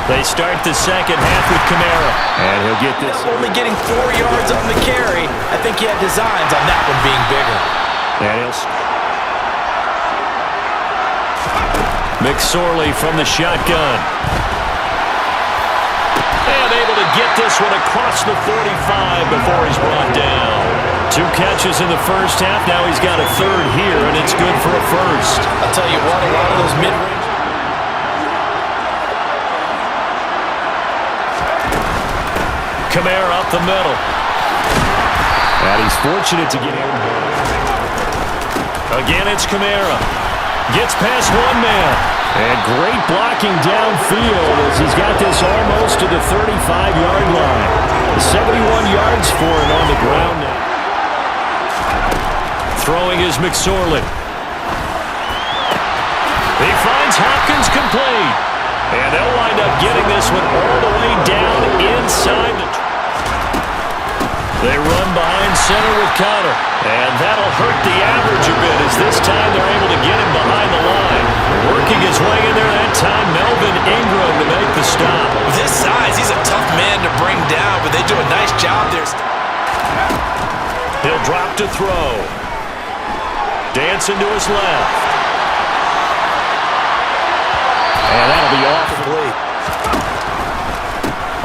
They start the second half with Kamara. And he'll get this. Only getting 4 yards on the carry. I think he had designs on that one being bigger. Daniels. McSorley from the shotgun. And able to get this one across the 45 before he's brought down. 2 catches in the first half. Now he's got a third here, and it's good for a first. I'll tell you what, a lot of those mid-range. Kamara up the middle. And he's fortunate to get in. Again, it's Kamara. Gets past one man. And great blocking downfield as he's got this almost to the 35-yard line. 71 yards for him on the ground now. Throwing is McSorley. He finds Hopkins complete. And they'll wind up getting this one all the way down inside the... They run behind center with Connor. And that'll hurt the average a bit as this time they're able to get him behind the line. Working his way in there that time, Melvin Ingram to make the stop. With his size, he's a tough man to bring down, but they do a nice job there. He'll drop to throw. Dancing to his left. And that'll be off complete.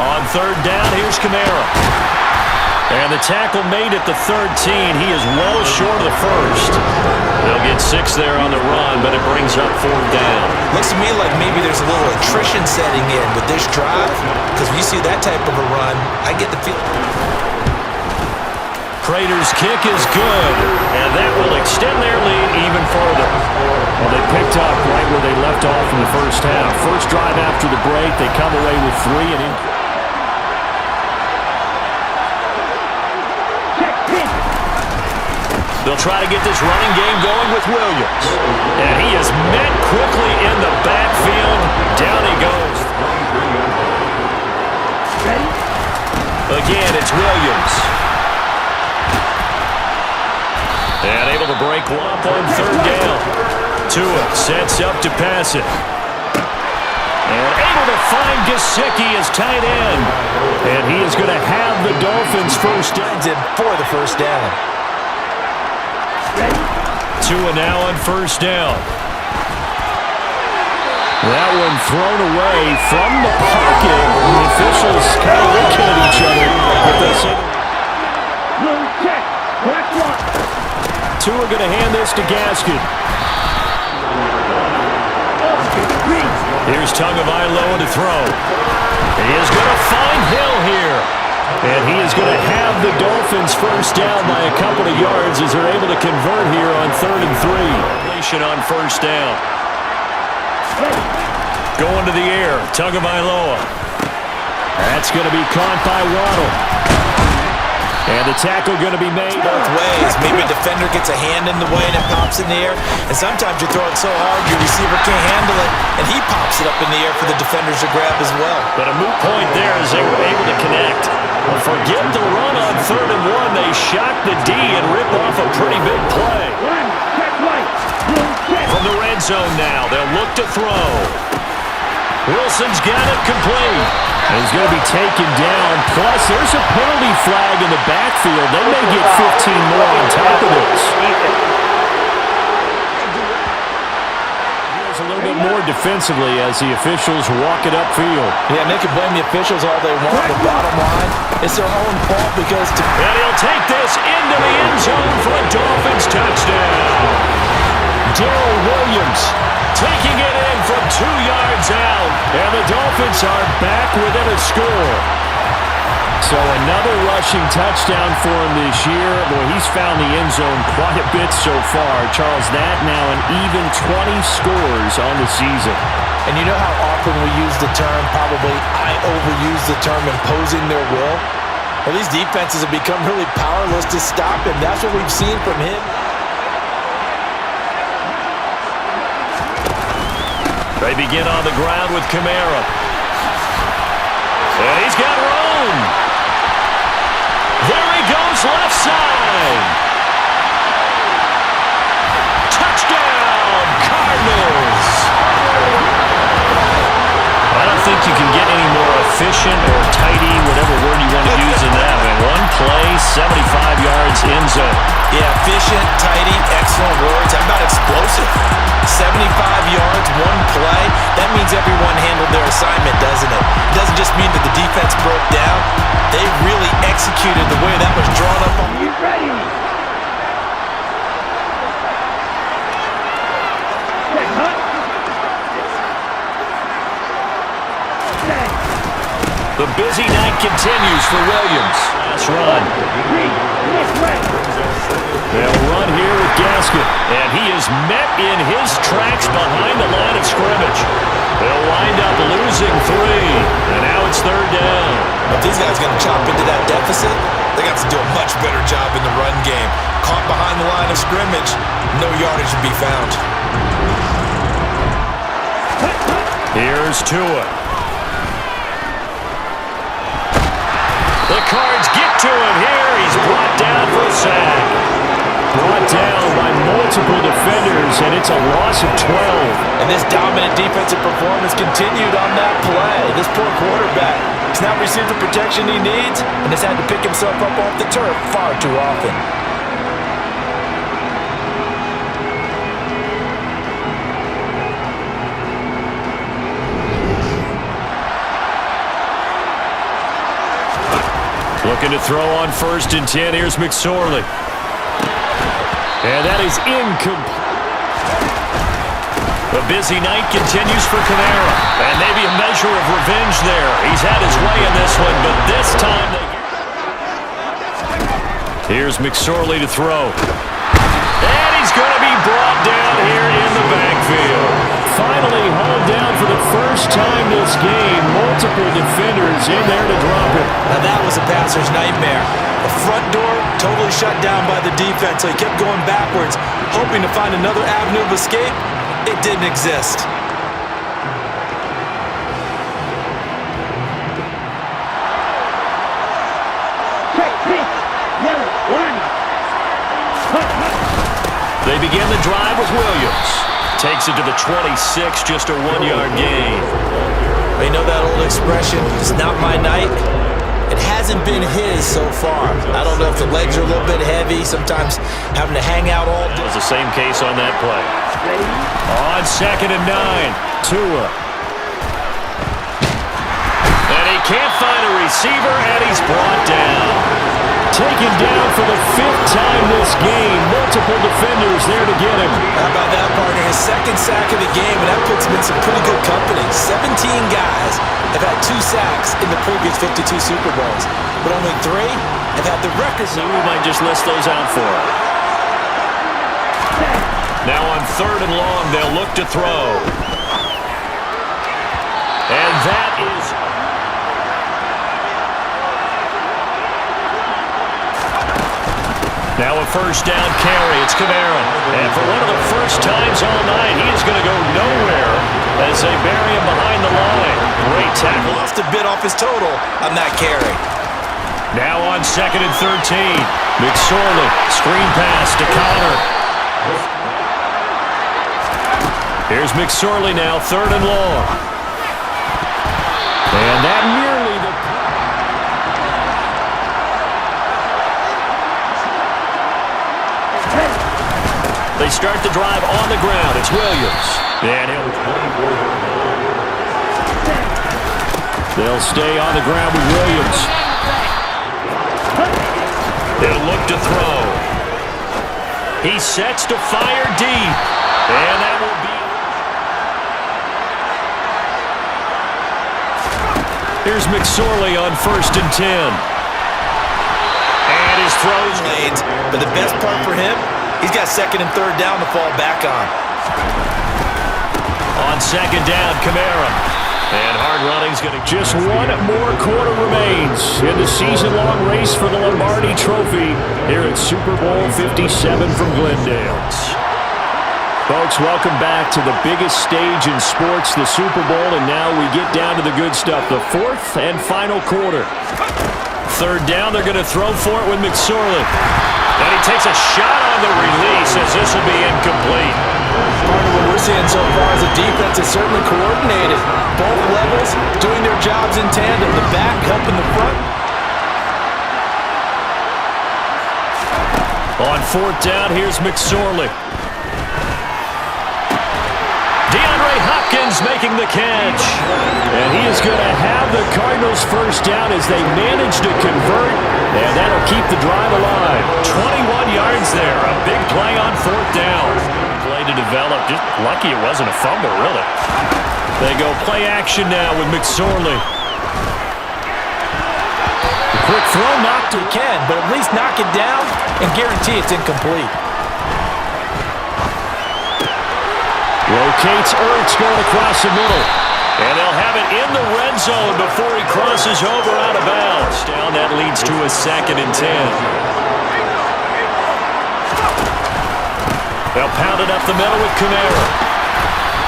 On third down, here's Kamara. And the tackle made at the 13. He is well short of the first. They'll get 6 there on the run, but it brings up 4th down. Looks to me like maybe there's a little attrition setting in with this drive, because when you see that type of a run, I get the feeling. Prater's kick is good, and that will extend their lead even further. Well, they picked up right where they left off in the first half. First drive after the break, they come away with 3 and in. They'll try to get this running game going with Williams. And he is met quickly in the backfield. Down he goes. Again, it's Williams. And able to break one up on third down. Tua sets up to pass it. And able to find Gesicki as tight end. And he is going to have the Dolphins first down. For the first down. Tua now on first down. That one thrown away from the pocket. The officials kind of looking at each other. But they say Tua going to hand this to Gaskin. Here's Tagovailoa to throw. He is going to find Hill here. And he is going to have the Dolphins first down by a couple of yards as they're able to convert here on 3rd and 3. On first down. Going to the air, Tagovailoa. That's going to be caught by Waddle. And the tackle going to be made both ways. Maybe a defender gets a hand in the way and it pops in the air. And sometimes you throw it so hard your receiver can't handle it, and he pops it up in the air for the defenders to grab as well. But a moot point there as they were able to connect. Forget the run on 3rd and 1. They shock the D and rip off a pretty big play. From the red zone now, they'll look to throw. Wilson's got it complete. And he's going to be taken down. Plus, there's a penalty flag in the backfield. They may get 15 more on top of this. A little bit more defensively as the officials walk it upfield. Yeah, and they can blame the officials all they want. The bottom line, it's their own fault because... And he'll take this into the end zone for a Dolphins touchdown. Darrell Williams taking it in from 2 yards out. And the Dolphins are back within a score. So another rushing touchdown for him this year. Boy, he's found the end zone quite a bit so far. Charles, that now an even 20 scores on the season. And you know how often we use the term, probably I overuse the term imposing their will? Well, these defenses have become really powerless to stop him. That's what we've seen from him. They begin on the ground with Kamara. And he's got room. There he goes, left side. Touchdown, Cardinals. I don't think you can get any Yeah, efficient, tidy, excellent words. How about explosive? 75 yards, one play. That means everyone handled their assignment, doesn't it? It doesn't just mean that the defense broke down. They really executed the way that was drawn up. Are you ready? The busy night continues for Williams. Last run. They'll run here with Gaskin, and he is met in his tracks behind the line of scrimmage. They'll wind up losing 3, and now it's 3rd down. If these guys are going to chop into that deficit, they got to do a much better job in the run game. Caught behind the line of scrimmage, no yardage to be found. Here's Tua. The Cards get to him here. He's brought down for a sack. Brought down by multiple defenders, and it's a loss of 12. And this dominant defensive performance continued on that play. This poor quarterback has not received the protection he needs and has had to pick himself up off the turf far too often. Looking to throw on 1st and 10. Here's McSorley. And that is incomplete. The busy night continues for Kamara. And maybe a measure of revenge there. He's had his way in this one, but this time Here's McSorley to throw. And he's going to be brought down here in the backfield. Finally hauled down for the first time this game. Multiple defenders in there to drop it. Now that was a passer's nightmare. The front door totally shut down by the defense, so he kept going backwards, hoping to find another avenue of escape. It didn't exist. They begin the drive with Williams. Takes it to the 26, just a 1-yard gain. They know that old expression, it's not my night. It hasn't been his so far. I don't know if the legs are a little bit heavy, sometimes having to hang out all day. It was the same case on that play. On 2nd and 9, Tua. And he can't find a receiver, and he's brought down. Taken down for the 5th time this game. Multiple defenders there to get him. How about that, partner? His 2nd sack of the game, and that puts him in some pretty good company. 17 guys have had 2 sacks in the previous 52 Super Bowls, but only 3 have had the record. So we might just list those out for him. Now on 3rd and long, they'll look to throw. And that is... Now a 1st down carry. It's Kamara. And for one of the first times all night, he is going to go nowhere as they bury him behind the line. Great tackle. Lost a bit off his total on that carry. Now on 2nd and 13. McSorley. Screen pass to Connor. Here's McSorley now. 3rd and long. And that nearly the... They start the drive on the ground. It's Williams. And they'll stay on the ground with Williams. They'll look to throw. He sets to fire deep. And that will be... Here's McSorley on 1st and 10. And his throws lanes. But the best part for him, he's got 2nd and 3rd down to fall back on. On 2nd down, Kamara. And hard running's going to... Just one more quarter remains in the season-long race for the Lombardi Trophy here at Super Bowl 57 from Glendale. Folks, welcome back to the biggest stage in sports, the Super Bowl, and now we get down to the good stuff, the 4th and final quarter. 3rd down, they're going to throw for it with McSorley. And he takes a shot on the release as this will be incomplete. Part of what we're seeing so far is the defense is certainly coordinated. Both levels doing their jobs in tandem. The back helping the front. On fourth down, here's McSorley. DeAndre Hopkins making the catch. And he is going to have the Cardinals first down as they manage to convert. And that'll keep the drive alive. 21 yards there. A big play on fourth down. Play to develop. Just lucky it wasn't a fumble, really. They go play action now with McSorley. Quick throw knocked. He can, but at least knock it down and guarantee it's incomplete. Rotates Ertz going across the middle. And they'll have it in the red zone before he crosses over out of bounds. Down, that leads to a 2nd and 10. They'll pound it up the middle with Kamara.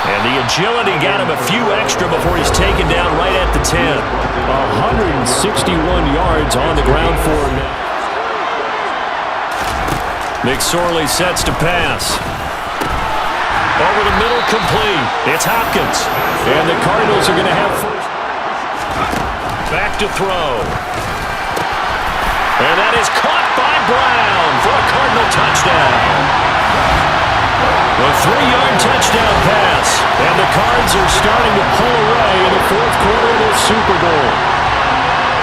And the agility got him a few extra before he's taken down right at the 10. 161 yards on the ground for him. McSorley sets to pass. Over the middle, complete. It's Hopkins. And the Cardinals are going to have first. Back to throw. And that is caught by Brown for a Cardinal touchdown. A 3-yard touchdown pass. And the Cards are starting to pull away in the fourth quarter of the Super Bowl.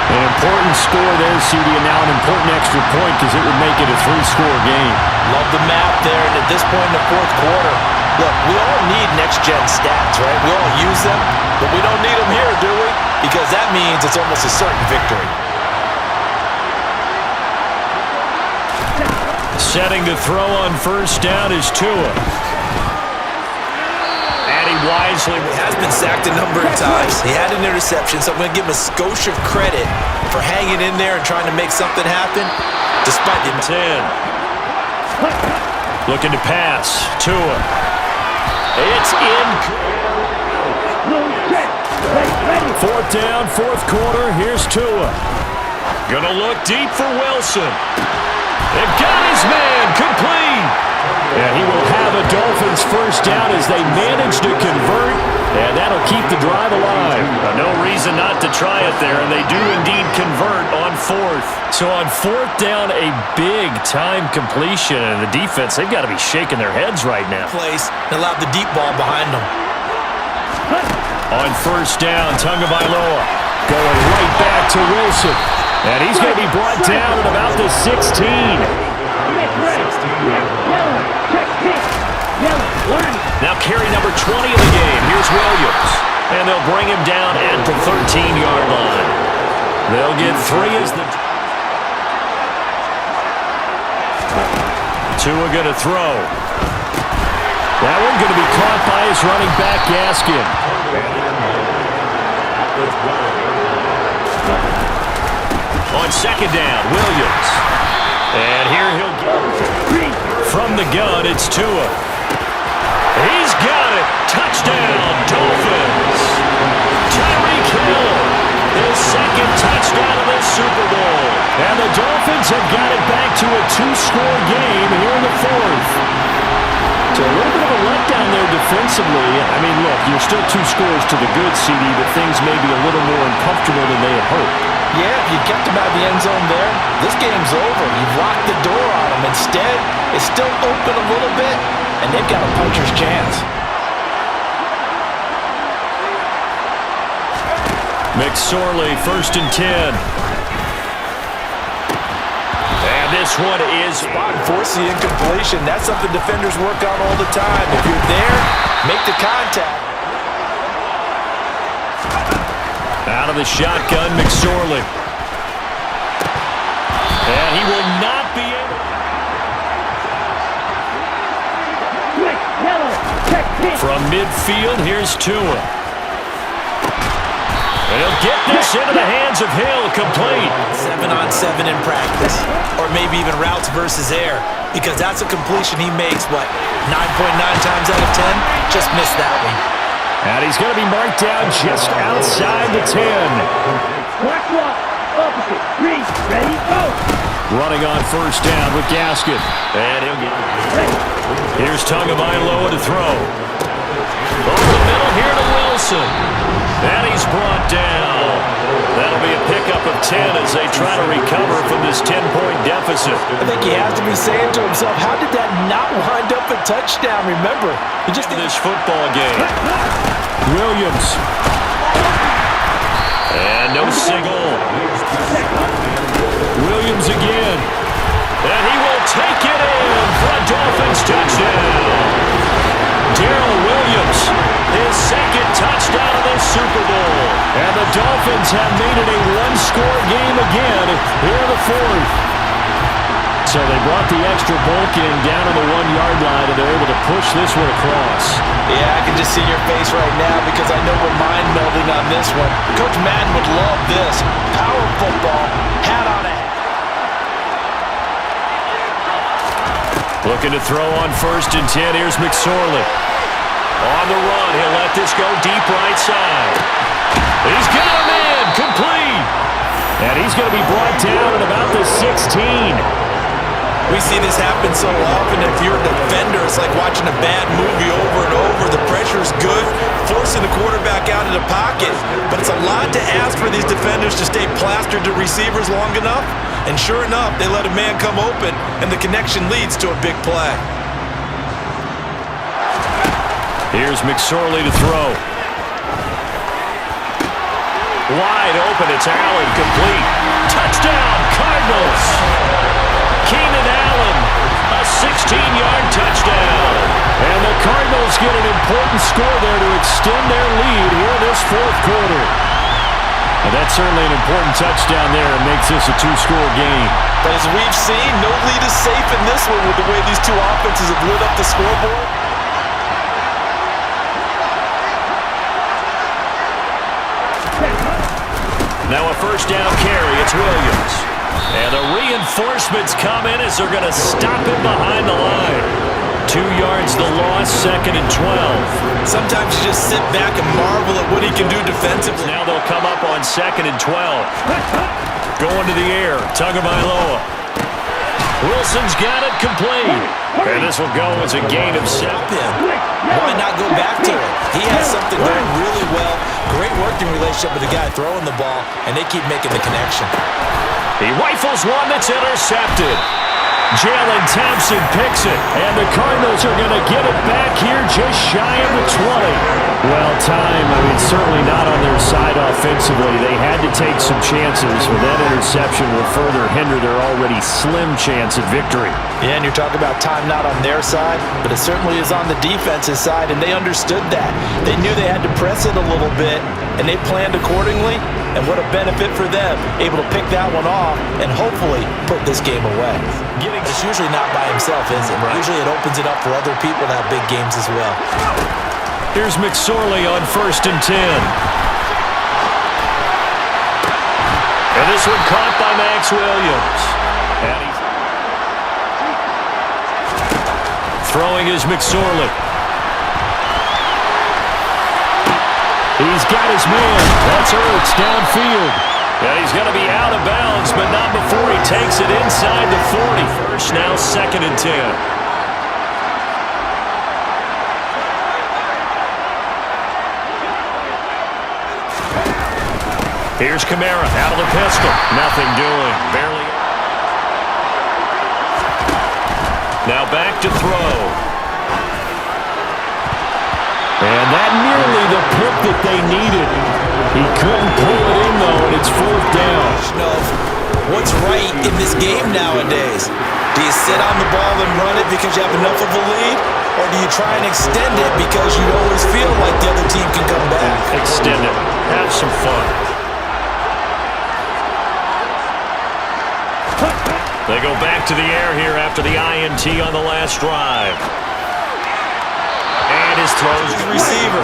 An important score there, CD, and now an important extra point because it would make it a 3-score game. Love the map there, and at this point in the fourth quarter, look, we all need next-gen stats, right? We all use them, but we don't need them here, do we? Because that means it's almost a certain victory. Setting to throw on first down is Tua. And he wisely has been sacked a number of times. He had an interception, so I'm going to give him a skosh of credit for hanging in there and trying to make something happen despite the 10. Looking to pass. Tua. It's in. Fourth down, fourth quarter. Here's Tua. Gonna look deep for Wilson. They've got his man. Complete. And he will have a Dolphins first down as they manage to convert. And that'll keep the drive alive. No reason not to try it there. And they do indeed convert on fourth. So on fourth down, a big-time completion. And the defense, they've got to be shaking their heads right now. Place allowed the deep ball behind them. On first down, Tagovailoa going right back to Wilson. And he's going to be brought down at about the 16. Now carry number 20 of the game. Here's Williams. And they'll bring him down at the 13-yard line. They'll get 3 as the... Tua going to throw. That one going to be caught by his running back, Gaskin. On second down, Williams. And here he'll get from the gun, it's Tua. He's got it. Touchdown, Dolphins. Tyreek Hill, his second touchdown of the Super Bowl. And the Dolphins have got it back to a 2-score game here in the fourth. So a little bit of a letdown there defensively. I mean, look, you're still 2 scores to the good, CD, but things may be a little more uncomfortable than they had hoped. Yeah, if you kept them out of the end zone there, this game's over. You've locked the door on them. Instead, it's still open a little bit, and they've got a puncher's chance. McSorley, 1st and 10. And this one is spot and force the incompletion. That's something defenders work on all the time. If you're there, make the contact. Out of the shotgun, McSorley. And he will not be able. From midfield, here's Tua. And he'll get this into the hands of Hill, complete. 7-on-7 in practice. Or maybe even routes versus air. Because that's a completion he makes, what, 9.9 times out of 10? Just missed that one. And he's going to be marked down just outside the 10. Running on first down with Gaskin. And he'll get it. Here's Tagovailoa to throw. Over the middle here to Wilson. And he's brought down. That'll be a pickup of 10 as they try to recover from this 10-point deficit. miss it. I think he has to be saying to himself, how did that not wind up a touchdown? Remember, he just in this football game. Williams. And no signal. Williams again. And he will take it in for a Dolphins touchdown. Darrell Williams, his second touchdown of the Super Bowl. And the Dolphins have made it a one-score game again here in the fourth. So they brought the extra bulk in down on the 1-yard line, and they're able to push this one across. Yeah, I can just see your face right now because I know we're mind-melding on this one. Coach Madden would love this. Power football, hat on a hat. Looking to throw on 1st and 10. Here's McSorley. On the run, he'll let this go deep right side. He's got him in, complete. And he's going to be brought down at about the 16. We see this happen so often. If you're a defender, it's like watching a bad movie over and over. The pressure's good, forcing the quarterback out of the pocket. But it's a lot to ask for these defenders to stay plastered to receivers long enough. And sure enough, they let a man come open, and the connection leads to a big play. Here's McSorley to throw. Wide open, it's Allen, complete. Touchdown, Cardinals! Keenan Allen, a 16-yard touchdown. And the Cardinals get an important score there to extend their lead here in this fourth quarter. And that's certainly an important touchdown there and makes this a 2-score game. But as we've seen, no lead is safe in this one with the way these two offenses have lit up the scoreboard. Now a 1st down carry, it's Williams. And the reinforcements come in as they're going to stop him behind the line. 2 yards the loss, 2nd and 12. Sometimes you just sit back and marvel at what he can do defensively. Now they'll come up on 2nd and 12. Going to the air, Tagovailoa. Wilson's got it complete. And this will go as a gain of 7. Why not go back to it? He has something going really well. Great working relationship with the guy throwing the ball, and they keep making the connection. He rifles one that's intercepted. Jalen Thompson picks it, and the Cardinals are going to get it back here just shy of the 20. Well, certainly not on their side offensively. They had to take some chances, but that interception will further hinder their already slim chance at victory. Yeah, and you're talking about time not on their side, but it certainly is on the defense's side, and they understood that. They knew they had to press it a little bit, and they planned accordingly, and what a benefit for them, able to pick that one off and hopefully put this game away. It's usually not by himself, is it? Right. Usually it opens it up for other people to have big games as well. Here's McSorley on 1st and 10. And this one caught by Max Williams. And he's throwing is McSorley. He's got his man. That's Ertz downfield. And he's going to be out of bounds, but not before he takes it inside the 40. First now 2nd and 10. Here's Kamara out of the pistol. Nothing doing. Barely. Now back to throw. And that nearly the pick that they needed. He couldn't pull it in, though, and it's 4th down. What's right in this game nowadays? Do you sit on the ball and run it because you have enough of a lead? Or do you try and extend it because you always feel like the other team can come back? Extend it. Have some fun. They go back to the air here after the INT on the last drive. And his throws. The receiver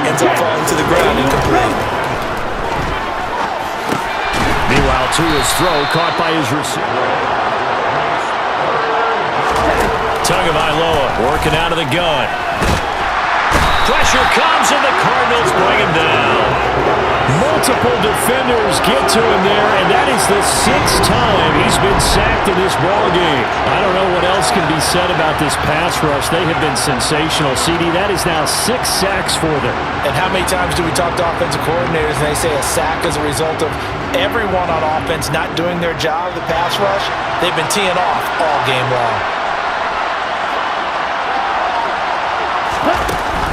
ends up falling to the ground incomplete. Meanwhile, Tua's throw caught by his receiver. Tagovailoa working out of the gun. Pressure comes and the Cardinals bring him down. Multiple defenders get to him there, and that is the 6th time he's been sacked in this ballgame. I don't know what else else can be said about this pass rush. They have been sensational. CD, that is now 6 sacks for them. And how many times do we talk to offensive coordinators and they say a sack is a result of everyone on offense not doing their job, the pass rush? They've been teeing off all game long.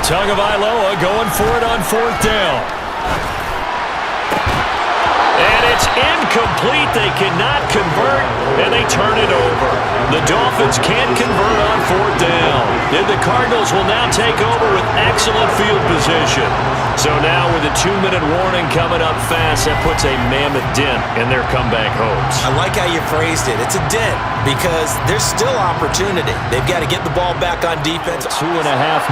Tagovailoa going for it on 4th down. And it's incomplete. They cannot convert, and they turn it over. The Dolphins can't convert on 4th down. And the Cardinals will now take over with excellent field position. So now with a 2-minute warning coming up fast, that puts a mammoth dent in their comeback hopes. I like how you phrased it. It's a dent because there's still opportunity. They've got to get the ball back on defense. 2.5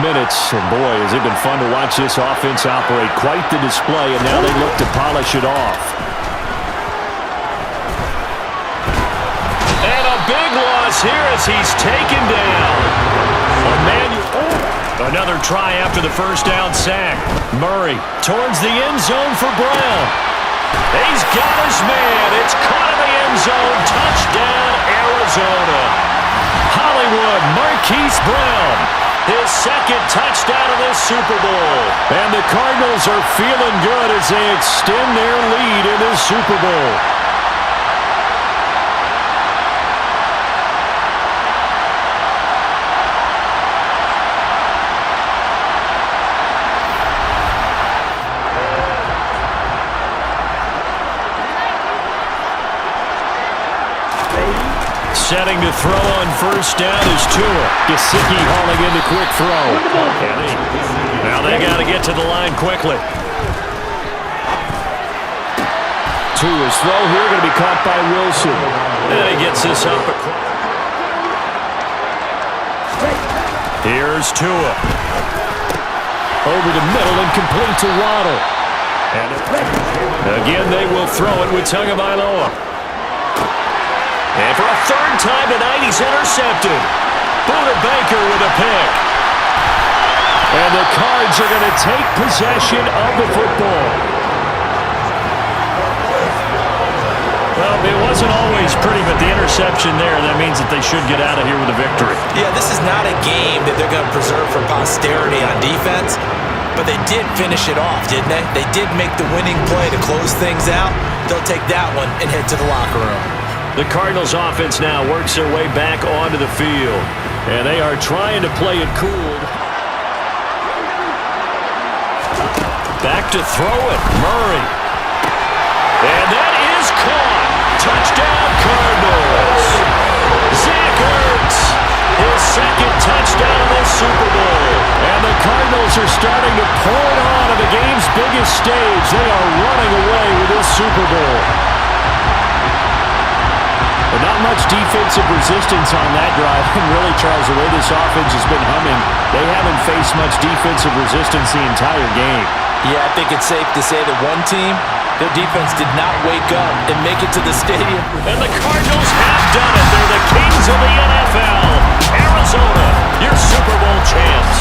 minutes, and boy, has it been fun to watch this offense operate. Quite the display, and now they look to polish it off. And a big loss here as he's taken down. Another try after the first down sack. Murray towards the end zone for Brown. He's got his man. It's caught in the end zone. Touchdown, Arizona. Hollywood, Marquise Brown. His second touchdown of this Super Bowl. And the Cardinals are feeling good as they extend their lead in this Super Bowl. Setting to throw on first down is Tua. Gesicki hauling in the quick throw. Now they got to get to the line quickly. Tua's throw here going to be caught by Wilson. And he gets this up. Here's Tua. Over the middle and complete to Waddle. And again they will throw it with Tagovailoa. And for a third time tonight, he's intercepted. Buda Baker with a pick. And the Cards are going to take possession of the football. Well, it wasn't always pretty, but the interception there, that means that they should get out of here with a victory. Yeah, this is not a game that they're going to preserve for posterity on defense, but they did finish it off, didn't they? They did make the winning play to close things out. They'll take that one and head to the locker room. The Cardinals offense now works their way back onto the field. And they are trying to play it cool. Back to throw it. Murray. And that is caught. Touchdown Cardinals. Zach Ertz. His second touchdown of this Super Bowl. And the Cardinals are starting to pour it on the game's biggest stage. They are running away with this Super Bowl. But not much defensive resistance on that drive. And really, Charles, the way this offense has been humming, they haven't faced much defensive resistance the entire game. Yeah, I think it's safe to say that one team, their defense did not wake up and make it to the stadium. And the Cardinals have done it. They're the kings of the NFL. Arizona, your Super Bowl champs.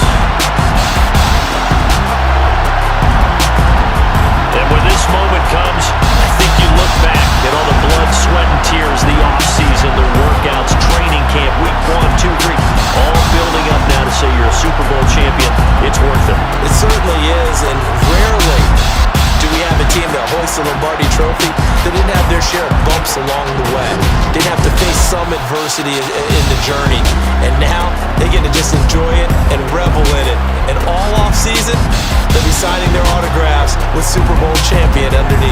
And when this moment comes, I think you look back at all the blood, sweat, and tears, the offseason, the workouts, training camp, week 1, 2, 3, all building up now to say you're a Super Bowl champion. It's worth it. It certainly is, and rarely do we have a team that hoists the Lombardi Trophy that didn't have their share of bumps along the way. Didn't have to face some adversity in the journey. And now they get to just enjoy it and revel in it. And all off season, they'll be signing their autographs with Super Bowl champion underneath.